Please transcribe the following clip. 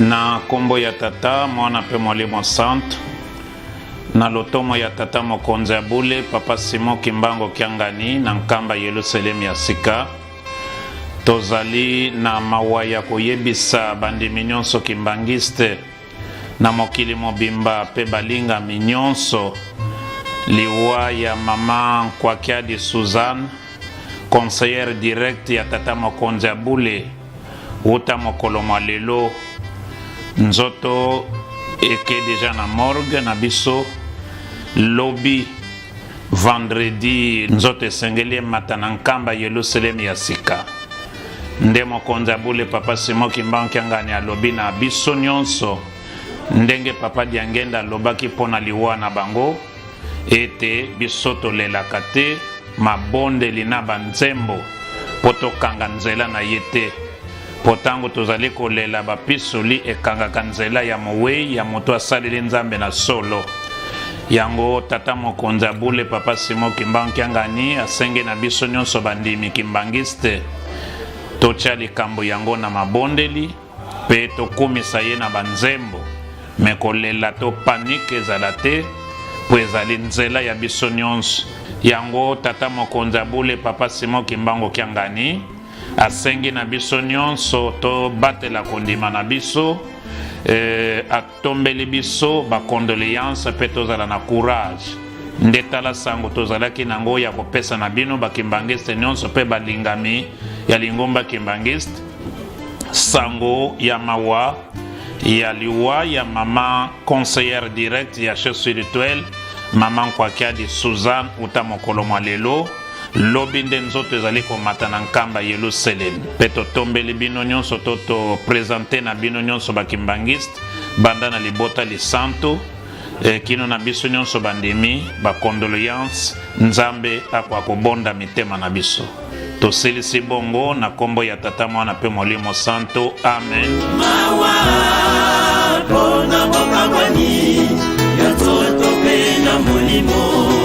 Na kombo ya tata mwana pe molimo santo na lotomo ya tata mokonzi ya bule papa Simon Kimbango Kiangani na nkamba Yerusalemu ya sika tozali na mawa ya koyebisa bandimi nyonso kimbangiste na mokili mobimba pe balinga minyonso liwa ya mama Nkwakiadi Suzanne conseillère direct ya tata mokonzi ya bule uta mokolo mwa lelo nzoto eke deja na morgue na biso lobi vendredi nzoto esengeli mata na nkamba Yerusalemu ya sika nde mokonzi ya bule papa Simon Kimbango Kiangani alobi na biso nyonso ndenge papa Diangenda alobaki pona liwa na bango ete biso tolelaka te mabondeli na banzembo po tokanga nzela na ye te po tango tozali kolela bapisoli ekangaka nzela ya mowei ya moto asaleli nzambe na solo yango tata mokonzi ya bule papa Simon Kimbango Kiangani asenge na biso nyonso bandimi kimbangiste totya likambo yango na mabondeli pe tokumisa ye na banzembo me kolela to panike ezala te po ezali nzela ya biso nyonso yango tata mokonzi ya bule papa Simon Kimbango Kiangani asengi na biso nyonso to batela kondima na biso atombeli biso ba condoléance pe tozala na courage nde tala sango tozalaki nango ya kopesa na bino bakimbangiste nyonso pe balingami ya lingomba kimbangiste sango ya mawa ya liwa ya mama conseillère direct ya chef spirituel mama Nkwakiadi Suzanne uta mokolo mwa lelo lobi nde nzoto ezali komata na nkamba Yerusalemu pe totombeli bino nyonso to présente na bino nyonso bakimbangiste banda na libota lisanto kino na biso nyonso bandimi ba condoléance nzambe akwa kobonda mitema na biso tosilisi bongo na kombo ya tata mwana pe molimo santo amen. Mawa pona bokamwani ya toto pe na molimo